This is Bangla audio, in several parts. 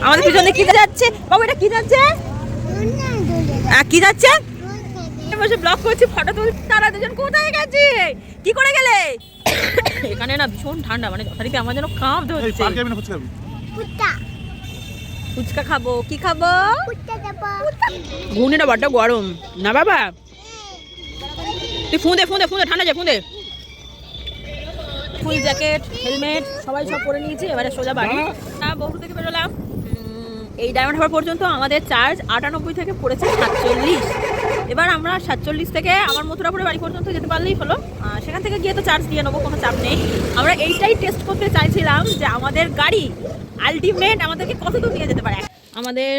আমাদের পিছনে কি যাচ্ছে বাবু? এটা কি যাচ্ছে? কি যাচ্ছে? বসে ব্লগ করছি, ফটো তুলছি। তারা দুজন কোথায় গেছে? কি করে গেলে? এখানে না ভীষণ ঠান্ডা, মানে যথারীতি আমার যেন কাঁপ ধরছে। ফুচকা খাবো। কি খাবো? ঘুগনিটা বড্ড গরম না বাবা। তুই ফুঁদে ফুঁদে ফুঁদে, ঠান্ডা যায় ফুঁদে। ফুল জ্যাকেট, হেলমেট সবাই সব পরে নিয়েছি। এবারে সোজা বাড়ি। বহু থেকে বেরোলাম। এই ডায়মন্ড হারবার পর্যন্ত আমাদের চার্জ 98 থেকে পড়েছে 47। এবার আমরা 47 থেকে আমার মথুরাপুরে বাড়ি পর্যন্ত যেতে পারলেই হলো। সেখান থেকে গিয়ে তো চার্জ দিয়ে নেবো, কোনো চাপ নেই। আমরা এইটাই টেস্ট করতে চাইছিলাম যে আমাদের গাড়ি আলটিমেট আমাদেরকে কত দূর নিয়ে যেতে পারে। আমাদের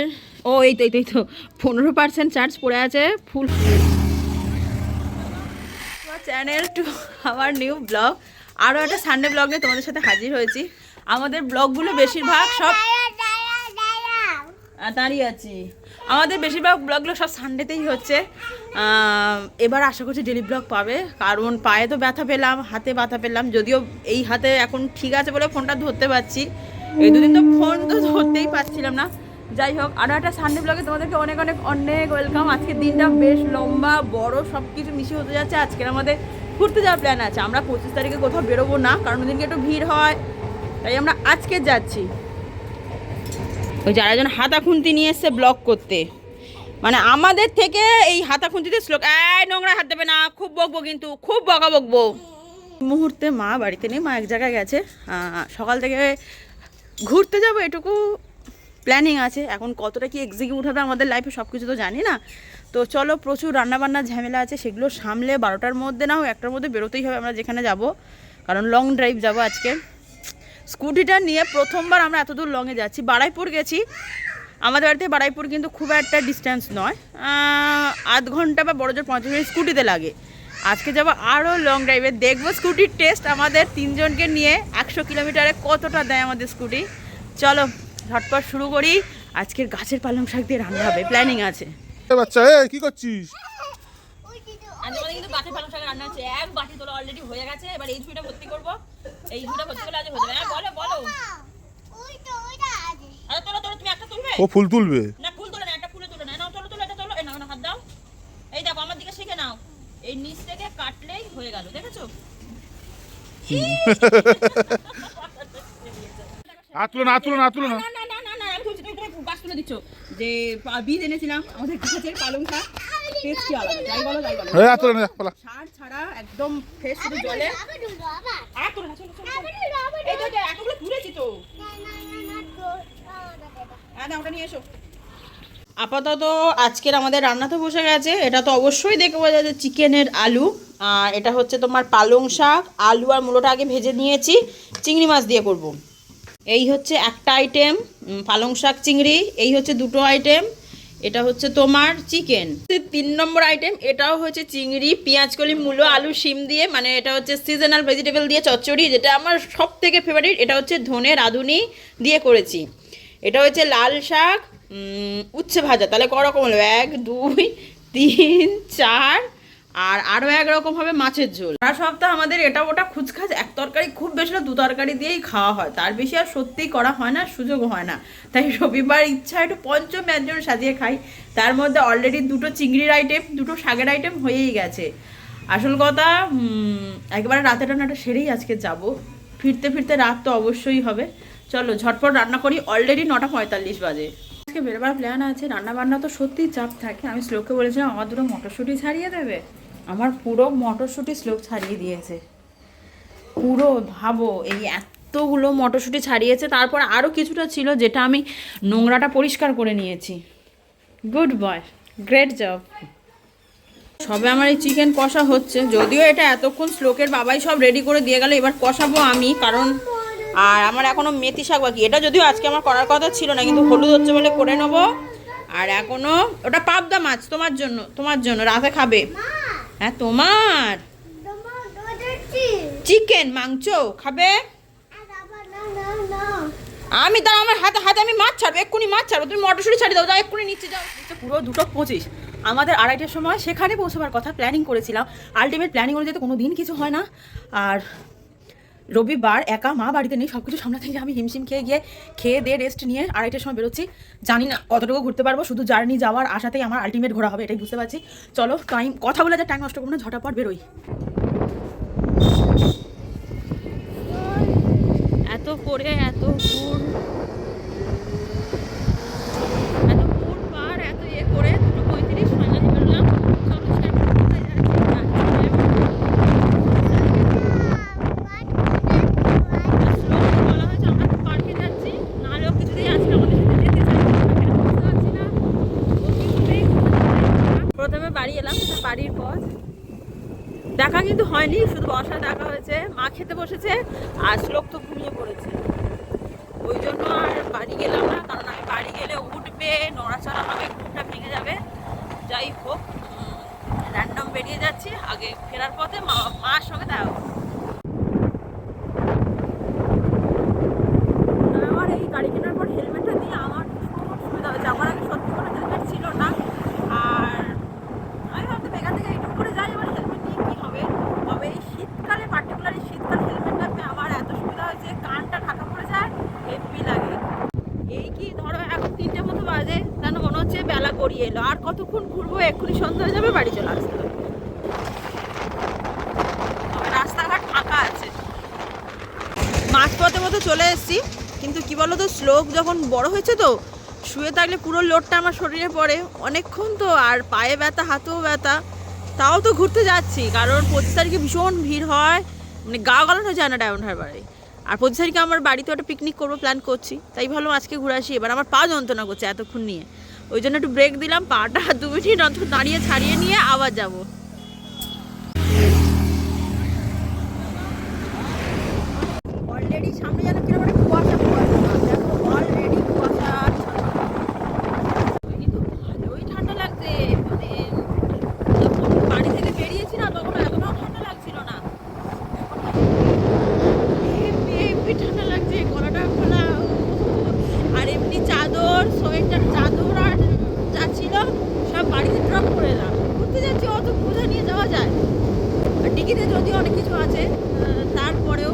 এই তো 15% চার্জ পড়ে আছে ফুল। চ্যানেল টু আমার নিউ ব্লগ, আরও একটা সানডে ব্লগ নিয়ে তোমাদের সাথে হাজির হয়েছি। আমাদের ব্লগগুলো বেশিরভাগ সব দাঁড়িয়ে আছি, আমাদের বেশিরভাগ ব্লগগুলো সব সানডেতেই হচ্ছে। এবার আশা করছি ডেলি ব্লগ পাবে, কারণ পায়ে তো ব্যথা পেলাম, হাতে ব্যথা পেলাম। যদিও এই হাতে এখন ঠিক আছে বলে ফোনটা ধরতে পারছি, এই দুদিন তো ফোন তো ধরতেই পারছিলাম না। যাই হোক, আরও একটা সানডে ব্লগে তোমাদেরকে অনেক অনেক অনেক ওয়েলকাম। আজকের দিনটা বেশ লম্বা বড়, সব কিছু মিশিয়ে হতে যাচ্ছে। আজকের আমাদের ঘুরতে যাওয়ার প্ল্যান আছে। আমরা 25 তারিখে কোথাও বেরোবো না, কারণ ওদিনকে একটু ভিড় হয়, তাই আমরা আজকে যাচ্ছি। ওই যারা যেন হাতা খুন্তি নিয়ে এসছে ব্লগ করতে, মানে আমাদের থেকে এই হাতা খুন্তিতে শ্লোক, নোংরা হাত দেবে না, খুব বকবো, কিন্তু খুব বকা বকবো। মুহূর্তে মা বাড়িতে নেই, মা এক জায়গায় গেছে। সকাল থেকে ঘুরতে যাবো এটুকু প্ল্যানিং আছে। এখন কতটা কি এক্সিকিউট হবে আমাদের লাইফে সব কিছু তো জানি না। তো চলো, প্রচুর রান্নাবান্নার ঝামেলা আছে, সেগুলো সামলে 12টার মধ্যে না হোক 1টার মধ্যে বেরোতেই হবে আমরা যেখানে যাব, কারণ লং ড্রাইভ যাব আজকে। স্কুটিটা নিয়ে প্রথমবার আমরা এত দূর লংয়ে যাচ্ছি। বারুইপুর গেছি, আমাদের বাড়িতে বারুইপুর কিন্তু খুব একটা ডিস্টেন্স নয়, আধ ঘন্টা বা বড় জোর 45 মিনিট স্কুটিতে লাগে। আজকে যাবো আরও লং ড্রাইভে, দেখবো স্কুটির টেস্ট আমাদের তিনজনকে নিয়ে 100 কিলোমিটারে কতটা দেয় আমাদের স্কুটি। চলো ঝটপট শুরু করি। আজকের গাছের পালং শাক দিয়ে রান্না হবে, প্ল্যানিং আছে। বাচ্চা কি করছিস? কিন্তু গাছের পালং শাক রান্না হচ্ছে, এক বাটি তোলা অলরেডি হয়ে গেছে। এবার এই ঝুড়িটা ভর্তি করবো, এই ঝুড়িটা ভর্তি করলে আজ হয়ে যাবে। বলো বলো, তুমি একটা তুলবে? ও ফুল তুলবে না, ফুল তোলে না, একটা ফুলে তুলে না। নাও তোলো তোলো, এটা তোলো, এই নাও, হাত দাও। এই দেখো আমার দিকে শিখে নাও, এই নিচ থেকে কাটলেই হয়ে গেল, দেখেছো? হাত তুলো না, হাত তুলো না, হাত তুলো না। গাছ তুলে দিচ্ছ যে বীজ এনেছিলাম আমাদের গাছের পালং শাক, টেস্টি আলাদা। যাই বলো যাই বলো, হাত তুলো না, সার ছাড়া একদম ফ্রেশ শুধু জলে। আর তোলো না, চলো চলো, এই তো এতগুলো তুলেছি তো। হ্যাঁ, ওটা নিয়ে এসো। আপাতত আজকের আমাদের রান্না তো বসে গেছে। এটা তো অবশ্যই দেখে বোঝা যাচ্ছে চিকেনের আলু, আর এটা হচ্ছে তোমার পালং শাক। আলু আর মূলোটা আগে ভেজে নিয়েছি, চিংড়ি মাছ দিয়ে করব। এই হচ্ছে একটা আইটেম, পালং শাক চিংড়ি। এই হচ্ছে দুটো আইটেম, এটা হচ্ছে তোমার চিকেন। 3 নম্বর আইটেম, এটাও হচ্ছে চিংড়ি, পেঁয়াজকলি, মূলো, আলু, শিম দিয়ে, মানে এটা হচ্ছে সিজনাল ভেজিটেবল দিয়ে চচ্চড়ি, যেটা আমার সব থেকে ফেভারিট। এটা হচ্ছে ধনে রাঁধুনি দিয়ে করেছি। এটা হচ্ছে লাল শাক, উচ্ছে ভাজা। তাহলে করকম হলো, 1 2 3 4, আর আরও একরকম হবে মাছের ঝোল। সারা সপ্তাহ আমাদের এটা ওটা খুচখাচ, এক তরকারি খুব বেশি 2 তরকারি দিয়েই খাওয়া হয়, তার বেশি আর সত্যিই করা হয় না, সুযোগও হয় না। তাই রবিবার ইচ্ছা একটু পঞ্চম ব্যঞ্জন সাজিয়ে খাই। তার মধ্যে অলরেডি 2টো চিংড়ির আইটেম, 2টো শাকের আইটেম হয়েই গেছে। আসল কথা, একবারে রাতে রান্নাটা সেরেই আজকে যাব। ফিরতে ফিরতে রাত তো অবশ্যই হবে। চলো ঝটপট রান্না করি, অলরেডি 9:45 বাজে। আজকে বেরোবার প্ল্যান আছে। রান্নাবান্না তো সত্যিই চাপ থাকে। আমি শ্লোককে বলেছিলাম আমার 2টো মটরশুঁটি ছাড়িয়ে দেবে, আমার পুরো মটরশুঁটি শ্লোক ছাড়িয়ে দিয়েছে। পুরো ভাবো, এই এতগুলো মটরশুঁটি ছাড়িয়েছে। তারপর আরও কিছুটা ছিল যেটা আমি নোংরাটা পরিষ্কার করে নিয়েছি। Good boy, great job. সবে আমার এই চিকেন কষা হচ্ছে, যদিও এটা এতক্ষণ শ্লোকের বাবাই সব রেডি করে দিয়ে গেল। এবার কষাবো আমি, কারণ আর আমার এখনও মেথি শাক বাকি। এটা যদিও আজকে আমার করার কথা ছিল না, কিন্তু হলুদ হচ্ছে বলে করে নেবো। আর এখনও ওটা পাবদা মাছ, তোমার জন্য, তোমার জন্য রাতে খাবে। হ্যাঁ, তোমার চিকেন মাংস খাবে। আমি তার আমার হাতে হাতে আমি মাছ ছাড়বো, এক্ষুনি মাছ ছাড়বো। তুমি মটরশুঁটি ছাড়ি দাও, যাও এক্ষুনি নিচে যাও। পুরো 2:25 আমাদের 2:30টার সময় সেখানে পৌঁছাবার কথা প্ল্যানিং করেছিলাম। আলটিমেট প্ল্যানিং অনুযায়ী তো কোনো দিন কিছু হয় না। আর রবিবার একা মা বাড়িতে নেই, সব কিছু সামলাতে গিয়ে আমি হিমশিম খেয়ে দিয়ে রেস্ট নিয়ে 2:30টার সময় বেরোচ্ছি। জানি না কতটুকু ঘুরতে পারবো, শুধু জার্নি যাওয়ার আশাতেই আমার আলটিমেট ঘোরা হবে, এটাই বুঝতে পারছি। চলো টাইম কথা বলে যা টাইম নষ্ট করবো না, ঝটাপট বেরোই। এত করে এত ঘুর পার এত করে 2:35 ফাইনালি বেরোলাম। চলো স্টার্ট করতে যাচ্ছি। প্রথমে বাড়ি এলাম, বাড়ির পথ দেখা কিন্তু হয়নি, শুধু বসা দেখা হয়েছে। মা খেতে বসেছে আর শ্লোক তো ঘুমিয়ে পড়েছে, ওই জন্য আর বাড়ি গেলাম না, কারণ আমি বাড়ি গেলে উঠবে, নড়াচড়া হবে, ঘুমটা ভেঙে যাবে। যাই হোক, র্যান্ডম বেরিয়ে যাচ্ছি। আগে ফেরার পথে মার সঙ্গে দেখা হবে। আমার এই গাড়ি কেনার পর হেলমেটটা দিয়ে আমার খুব সুবিধা হয়েছে। আমার আগে সত্যি কোনো হেলমেট ছিল না, আর আমি ভাবতে এখান থেকে একটু করে যাই, আমার হেলমেট নিয়ে কী হবে। তবে এই শীতকালে, পার্টিকুলারলি শীতকাল, হেলমেটটা পেয়ে আমার এত সুবিধা হয়েছে, কানটা ঢাকা পড়ে যায়, হেভি লাগে। এই কি ধরো এখন 3টে মতো বাজে, যেন মনে হচ্ছে বেলা গড়িয়ে এলো। আর কতক্ষণ ঘুরবো, এক্ষুনি সন্ধ্যা হয়ে যাবে, বাড়ি চলে আসতে হবে। তবে রাস্তাঘাট ফাঁকা আছে। মাঝপথে মতো চলে এসেছি, কিন্তু কি বলো তো, শ্লোক যখন বড় হয়েছে তো শুয়ে থাকলে পুরো লোডটা আমার শরীরে পড়ে অনেকক্ষণ, তো আর পায়ে ব্যথা, হাতেও ব্যথা। তাও তো ঘুরতে যাচ্ছি, কারণ 25 তারিখে ভীষণ ভিড় হয়, মানে গা গলানো যায় না ডায়মন্ড হারবারে। আর 25 তারিখে আমার বাড়িতে একটা পিকনিক করবো প্ল্যান করছি, তাই ভাবলাম আজকে ঘুরে আসি। এবার আমার পা যন্ত্রণা করছে এতক্ষণ নিয়ে, ওই জন্য একটু ব্রেক দিলাম, পাটা 2 মিনিট অন্তত দাঁড়িয়ে ছাড়িয়ে নিয়ে আবার যাবো। অলরেডি সামনে যেন কিরকম একটা কুয়াশা কুয়াশা, দেখো অলরেডি কুয়াশা। কিন্তু ভালোই ঠান্ডা লাগছে, মানে যখন বাড়ি থেকে বেরিয়েছি না তখন এতটাও ঠান্ডা লাগছিল না, এমনি ঠান্ডা লাগছে, গলাটা খোলা। আর এমনি চাদর, সোয়েটার, চাদর আর যা ছিল সব বাড়িতে ড্রপ করে এলাম। ঘুরতে যাচ্ছি, অত বোঝা নিয়ে যাওয়া যায়। আর ডিকিতে যদিও অনেক কিছু আছে, তারপরেও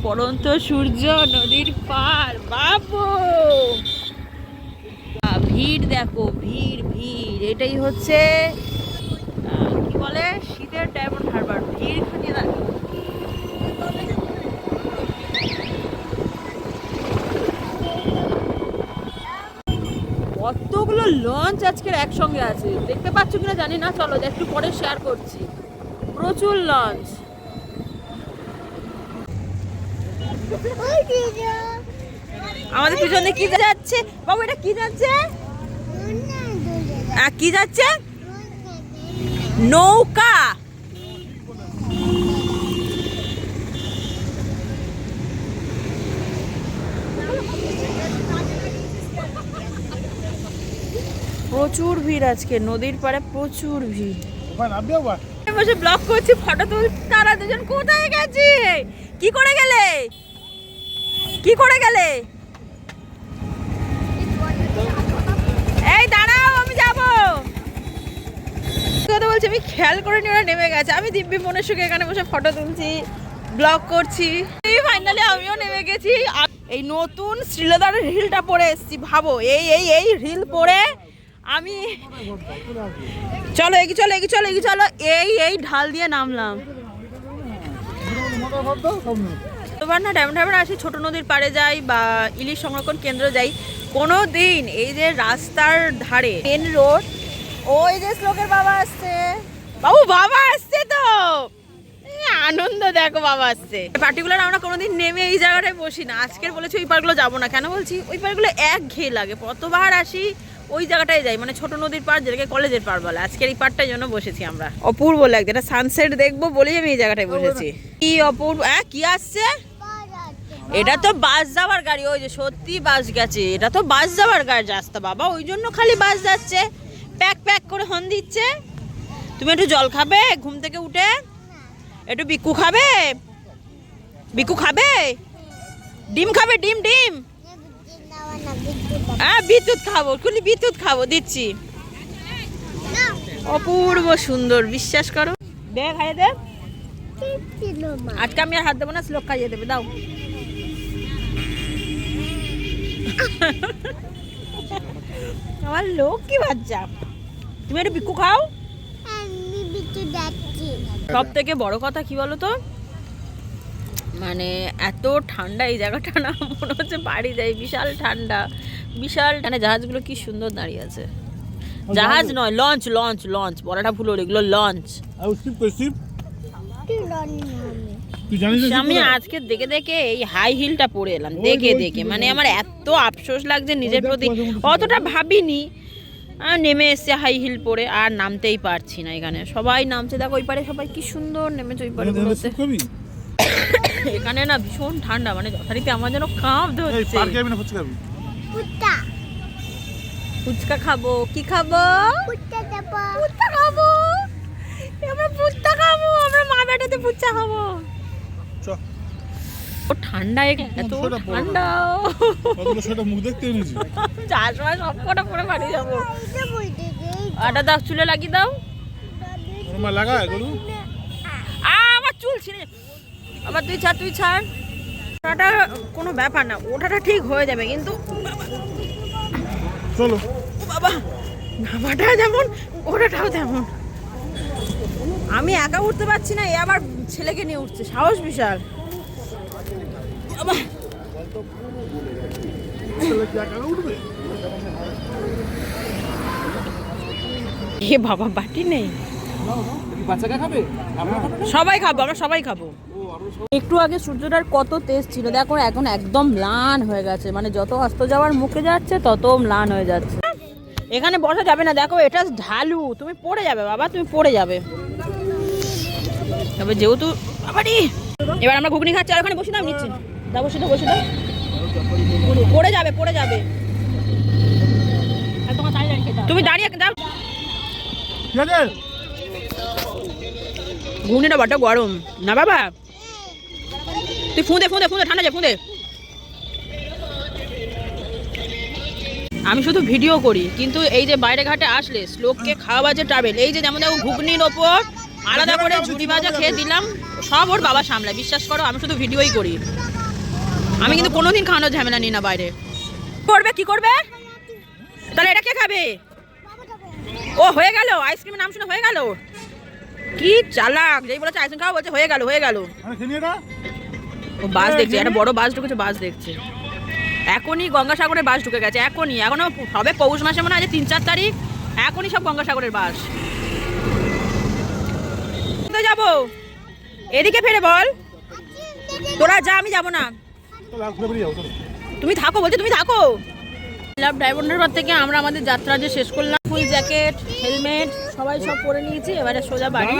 পড়ন্ত সূর্য, নদীর পার, বাবু ভিড় দেখো, ভিড় ভিড়। এটাই হচ্ছে কি বলে শীতের ডায়মন্ড হারবার, ভিড় খাটিয়ে থাকে। কতগুলো লঞ্চ আজকের একসঙ্গে আছে, দেখতে পাচ্ছ কিনা জানি না, চলো একটু পরে শেয়ার করছি। প্রচুর লঞ্চ। আমাদের পিছনে কি যাচ্ছে বাবু, এটা কি যাচ্ছে? কি যাচ্ছে? নৌকা। প্রচুর ভিড় আজকে নদীর পাড়ে, প্রচুর ভিড়। বসে ব্লগ করছি, ফটো তুলছি। তারা দুজন কোথায় গেছে? কি করে গেলে? কি করে গেলে? এই দাঁড়াও, আমি যাবো। কথা বলছি, আমি খেয়াল করে নিয়ে ওরা নেমে গেছে। আমি দিব্যি মনের সুখে এখানে বসে ফটো তুলছি, ব্লগ করছি। ফাইনালি আমিও নেমে গেছি। এই নতুন শ্রীলেদারের রিলটা পরে এসেছি, ভাবো। এই রিল পরে আমি, চলো এগিয়ে চলো এগিয়ে চলো এগিয়ে চলো, এই ঢাল দিয়ে নামলাম। এবার না ডায়মন্ড হারবার আসি, ছোট নদীর পাড়ে যাই বা ইলিশ সংরক্ষণ কেন্দ্র যাই কোনো দিন। এই যে রাস্তার ধারে মেন রোড, ওই যে শ্লোকের বাবা আসছে, বাবু বাবা আসছে তো আনন্দ দেখো, বাবা আসছে। পার্টিকুলার আমরা কোনোদিন নেমে এই জায়গাটায় বসি না। আজকের বলেছি ওই পারগুলো যাবো না, কেন বলছি, ওই পারগুলো একঘেয়ে লাগে। কতবার আসি ওই জায়গাটায় যাই, মানে ছোট নদীর পাড়, যেটাকে কলেজের পাড় বলে। আজকের এই পাড়টার জন্য বসেছি আমরা, অপূর্ব লাগছে। এটা সানসেট দেখবো বলেই আমি এই জায়গাটায় বসেছি। কি অপূর্ব। কি আসছে? এটা তো বাস যাওয়ার গাড়ি, ওই যে সত্যি বাস গেছে। এটা তো বাস যাওয়ার গাড়ি রাস্তা বাবা, ওই জন্য খালি বাস যাচ্ছে, প্যাক প্যাক করে হর্ন দিচ্ছে। তুমি একটু জল খাবে ঘুম থেকে উঠে? একটু বিকু খাবে? বিকু খাবে? ডিম খাবে? ডিম ডিম। হ্যাঁ বিদ্যুৎ খাবো, খুলি বিদ্যুৎ খাবো, দিচ্ছি। অপূর্ব সুন্দর, বিশ্বাস করো। দে খাইয়ে দে। আজকে আমি আর হাত দেবো না, শ্লোক খাইয়ে দেবে, দাও। আমার লোক কি বাচ্চা, তুমি একটু বিক্কু খাও। সব থেকে বড় কথা কি বলো তো, মানে এত ঠান্ডা এই জায়গাটা না, মনে হচ্ছে বাড়ি যাই। বিশাল ঠান্ডা, বিশাল ঠান্ডা। জাহাজগুলো কি সুন্দর দাঁড়িয়ে আছে। জাহাজ নয়, লঞ্চ লঞ্চ লঞ্চ, বড়টা ভুল, এগুলো লঞ্চ। আমি আজকে দেখে দেখে এই হাই হিলটা পরে এলাম, দেখে দেখে মানে আমার এত আফসোস লাগছে নিজের প্রতি। অতটা ভাবিনি, নেমে এসছে হাই হিল পরে, আর নামতেই পারছি না। এখানে সবাই নামছে, দেখো ওই পারে সবাই কি সুন্দর নেমেছে ওই পারে গুলোতে। এখানে না ভীষণ ঠান্ডা, মানে যথারীতি আমার যেন কাঁপতে হচ্ছে। ফুচকা খাবো, কি খাবো? ফুচকা খাবো, আমরা ফুচকা খাবো, আমরা মা বেটাতে ফুচকা খাবো। ও ঠান্ডা, এত ঠান্ডা, মুখ দেখতে চার সময় সব কটা পরে বাড়ি যাবো। আটা দাও, চুলে লাগিয়ে দাও। আমার চুল ছিঁড়ে, আবার তুই ছাড়, তুই ছাড়। ওটা কোনো ব্যাপার না, ওটাটা ঠিক হয়ে যাবে, কিন্তু চলো বাবা, নামাটা যেমন ওটাটাও তেমন। আমি একা উঠতে পারছি না, এ আবার ছেলেকে নিয়ে উঠছে, সাহস বিশাল। বাবা, এ বাবা, বাটি নেই। সবাই খাবো, আমরা সবাই খাবো। একটু আগে সূর্যটার কত তেজ ছিল, দেখো এখন একদম ম্লান হয়ে গেছে। মানে যত অস্ত যাওয়ার মুখে যাচ্ছে তত ম্লান হয়ে যাচ্ছে। এখানে বসা যাবে না, দেখো এটা ঢালু, তুমি পড়ে যাবে বাবা, তুমি পড়ে যাবে। তবে যেহেতু বাবারি, এবার আমরা ঘুগনি খাচ্ছি, আর ওখানে বসে দাও, নিচ্ছি দাও, বসে দাও, বসে দাও। পড়ে যাবে, পড়ে যাবে। তুমি দাঁড়িয়ে দাও। ঘুগনিটা বড্ড গরম না বাবা, তুই ফুঁদে ফুঁদে ফুঁদে, ঠান্ডা যায়, ফুঁদে। আমি শুধু ভিডিও করি, কিন্তু এই যে বাইরে ঘাটে আসলে শ্লোককে খাওয়া যে ট্রাভেল, এই যে যেমন দেখো ঘুগনির ওপর আলাদা করে ঝুড়ি ভাজা খেয়ে দিলাম, সব ওর বাবা সামলায়। বিশ্বাস করো, আমি শুধু ভিডিওই করি, আমি কিন্তু কোনোদিন খাওয়ানোর ঝামেলা নিই না বাইরে। করবে কি করবে তাহলে, এটা কে খাবে? ও হয়ে গেল, আইসক্রিমের নাম শুনে হয়ে গেল। কি চালাক, যেই বলেছে আইসক্রিম খাওয়া বলছে হয়ে গেল, হয়ে গেল। ও বাস দেখছে, একটা বড় বাস ঢুকেছে, বাস দেখছে। এখনই গঙ্গাসাগরের বাস ঢুকে গেছে, এখনই, এখনো হবে পৌষ মাসে, মনে হয় 3-4 তারিখ, এখনই সব গঙ্গাসাগরের বাস। কোথায় যাবো? এদিকে ফেরে বল, তোরা যা, আমি যাবো না। তুমি থাকো বলছে, তুমি থাকো। লাভ ডায়মন্ডের পর থেকে আমরা আমাদের যাত্রা যে শেষ করলাম, ফুল জ্যাকেট, হেলমেট সবাই সব পরে নিয়েছি। এবারে সোজা বাড়ি।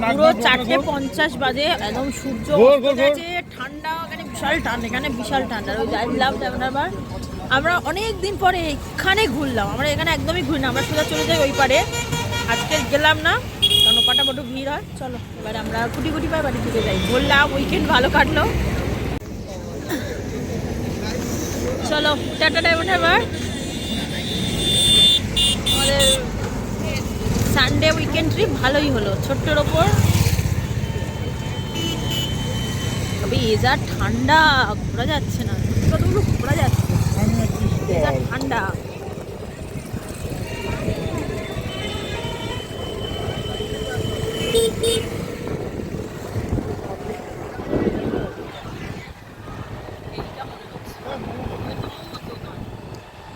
পুরো 4:50 বাজে, একদম সূর্য গেছে, ঠান্ডা, এখানে বিশাল ঠান্ডা, এখানে বিশাল ঠান্ডা। ওই লাভ ডায়মন্ডের বার আমরা অনেক দিন পরে এখানে ঘুরলাম। আমরা এখানে একদমই ঘুরি না, আমরা সোজা চলে যাই ওই পারে। আজকে গেলাম না, কারণ ওপাটা বড় ভিড় হয়। চলো এবারে আমরা কুটি কুটি পায়ে বাড়ি ফিরে যাই। বললাম উইকেন্ড ভালো কাটলো, চলো টাটা ডায়মন্ডের বার। আমাদের সানডে উইকেন্ড ট্রিপ ভালোই হলো, ছোট্টর ওপর। তবে এ যা ঠান্ডা, ঘোরা যাচ্ছে না, কতগুলো ঘোরা যাচ্ছে, এ যা ঠান্ডা।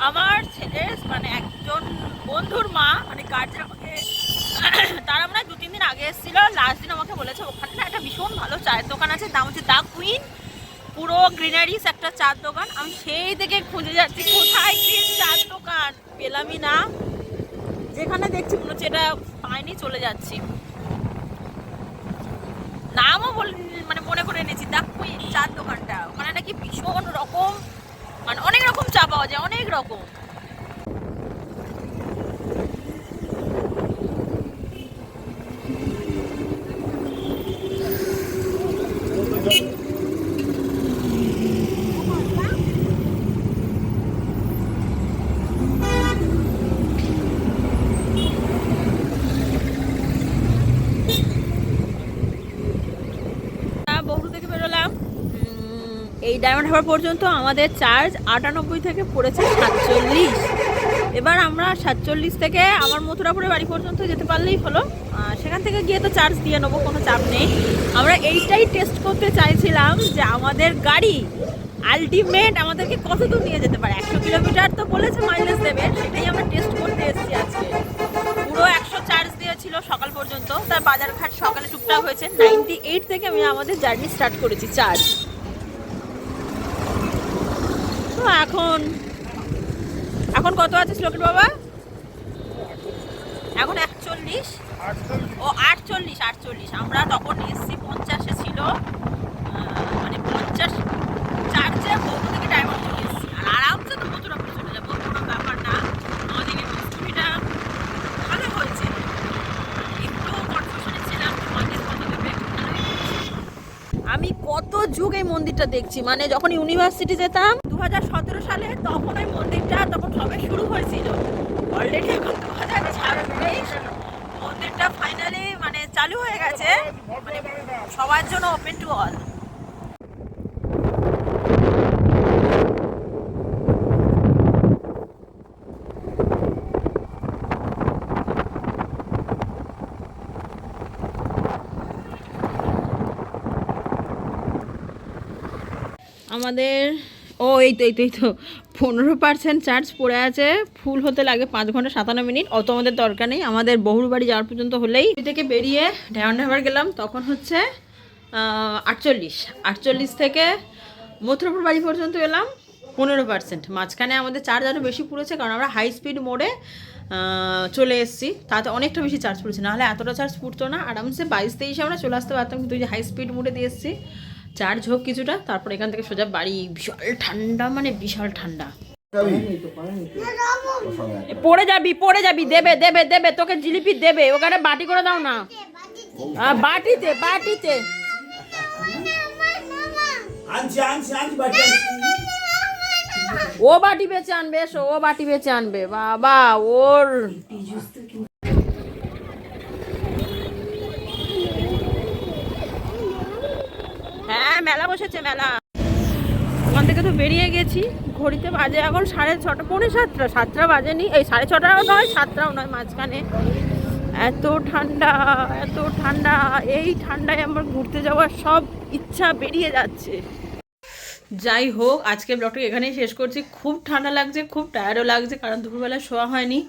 আমার ছেলের মানে একজন বন্ধুর মা, মানে গার্জেন, আমাকে তারা আমরা 2-3 দিন আগে এসেছিল। লাস্ট দিন আমাকে বলেছে ওখানে না একটা ভীষণ ভালো চায়ের দোকান আছে, নাম হচ্ছে দ্য কুইন, পুরো গ্রিনারিস একটা চার দোকান। আমি সেই থেকে খুঁজে যাচ্ছি কোথায় গ্রিন চার দোকান, পেলামই না। যেখানে দেখছি মনে হচ্ছে এটা পাইনি, চলে যাচ্ছি। নামও মানে মনে করে এনেছি, দ্য কুইন চার দোকানটা। ওখানে নাকি ভীষণ রকম, মানে অনেক রকম চা পাওয়া যায়, অনেক রকম। এই ডায়মন্ড হারবার পর্যন্ত আমাদের চার্জ 98 থেকে পড়েছে 47। এবার আমরা 47 থেকে আমার মথুরাপুরের বাড়ি পর্যন্ত যেতে পারলেই হলো। সেখান থেকে গিয়ে তো চার্জ দিয়ে নেবো, কোনো চাপ নেই। আমরা এইটাই টেস্ট করতে চাইছিলাম যে আমাদের গাড়ি আলটিমেট আমাদেরকে কত দূর নিয়ে যেতে পারে। 100 কিলোমিটার তো বলেছে মাইলেজ দেবে, সেটাই আমরা টেস্ট করতে এসেছি আজকে। পুরো 100 চার্জ দিয়েছিল সকাল পর্যন্ত, তার বাজারঘাট সকালে টুকটাক হয়েছে। 98 থেকে আমি আমাদের জার্নি স্টার্ট করেছি চার্জ। তো এখন কত আছে শ্লোকের বাবা? এখন 41। ও 48। আমরা তখন এসছি 50-এ ছিল, মানে 50 চার্জে বহু থেকে ডায়মন্ড চলে এসছি। আর আরামসে তো মথুরাপুর চলে যাবো, কোনো ব্যাপার না। আমাদের এই স্কুটিটা ভালো হয়েছে, একটু কনফিউশনে ছিলাম যে মাইলেজ কত দেবে। আমি কত যুগ এই মন্দিরটা দেখছি, মানে যখন ইউনিভার্সিটি যেতাম 2017 সালে, তখন ওই মন্দিরটা তখন সবে শুরু হয়েছিল। অলরেডি এখন 2026, মন্দিরটা ফাইনালি মানে চালু হয়ে গেছে, মানে সবার জন্য ওপেন টু অল। আমাদের এই তো 15% চার্জ পড়ে আছে। ফুল হতে লাগে 5 ঘন্টা 57 মিনিট। অত আমাদের দরকার নেই, আমাদের বহুর বাড়ি যাওয়ার পর্যন্ত হলেই। থেকে বেরিয়ে ডায়মন্ড হারবার গেলাম, তখন হচ্ছে 48 থেকে মথুরাপুর বাড়ি পর্যন্ত এলাম 15%। মাঝখানে আমাদের চার্জ আরও বেশি পড়েছে, কারণ আমরা হাই স্পিড মোডে চলে এসেছি, তাতে অনেকটা বেশি চার্জ পড়েছে। নাহলে এতটা চার্জ পড়তো না, আরামসে 22-23 আমরা চলে আসতে পারতাম, কিন্তু যে হাই স্পিড মোডে দিয়ে এসেছি। চার্জ হোক কিছুটা, তারপর এখান থেকে সোজা বাড়ি। বিশাল ঠান্ডা, মানে বিশাল ঠান্ডা। পড়ে যাবি, দেবে তোকে জিলিপি দেবে, ওখানে বাটি করে দাও না। বাটিতে ও বাটি বেচে আনবে, এসো, ও বাটি বেচে আনবে। বাবা ওর হ্যাঁ, মেলা বসেছে, মেলা। ওখান থেকে তো বেরিয়ে গেছি, ঘড়িতে বাজে এখন 6:30, 7:30 বাজেনি। এই 6:30 নয়, 7টাও নয়, মাঝখানে। এত ঠান্ডা, এই ঠান্ডায় আমার ঘুরতে যাওয়ার সব ইচ্ছা বেরিয়ে যাচ্ছে। যাই হোক, আজকে ব্লগটা এখানেই শেষ করছি। খুব ঠান্ডা লাগছে, খুব টায়ার্ডও লাগছে, কারণ দুপুরবেলা শোয়া হয়নি।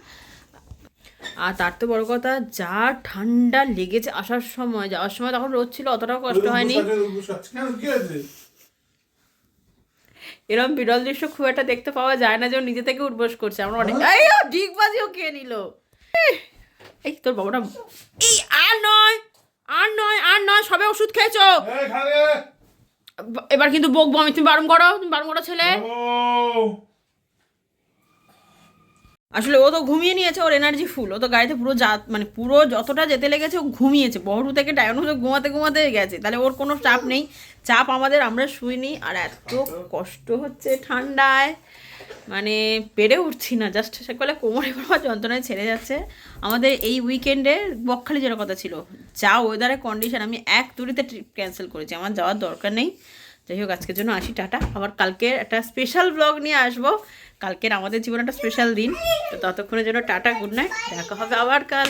আর তার তো বড় কথা, যা ঠান্ডা লেগেছে আসার সময়, যাওয়ার সময় তখন রোদ ছিল, অতটাও কষ্ট হয়নি। এরকম বিরল দৃশ্য খুব একটা দেখতে পাওয়া যায় না, যে নিজে থেকে উঠবোস করছে। আমরা অনেক ডিগবাজিও কে নিল। এই তোর বাবাটা, এই আর নয়, সবে ওষুধ খেয়েছো। এবার কিন্তু বকবো আমি, তুমি বারণ করো ছেলে। আসলে ও তো ঘুমিয়ে নিয়েছে, ওর এনার্জি ফুল। ও তো গাড়িতে পুরো যতটা যেতে লেগেছে ও ঘুমিয়েছে। বহরু থেকে ডায়মন্ড ঘুমাতে গেছে, তাহলে ওর কোনো চাপ নেই। চাপ আমাদের, আমরা শুইনি। আর এত কষ্ট হচ্ছে ঠান্ডায়, মানে পেরে উঠছি না। জাস্ট সেকালে কোমরে বাবা যন্ত্রণায় ছেড়ে যাচ্ছে। আমাদের এই উইকেন্ডে বকখালি যাওয়ার কথা ছিল, যা ওয়েদারের কন্ডিশন, আমি এক তুড়িতে ট্রিপ ক্যান্সেল করেছি, আমার যাওয়ার দরকার নেই। যাই হোক, আজকের জন্য আসি, টাটা। আবার কালকে একটা স্পেশাল ব্লগ নিয়ে আসবো। কালকের আমাদের জীবনে একটা স্পেশাল দিন, তো ততক্ষণের জন্য টাটা, গুড নাইট, দেখা হবে আবার কাল।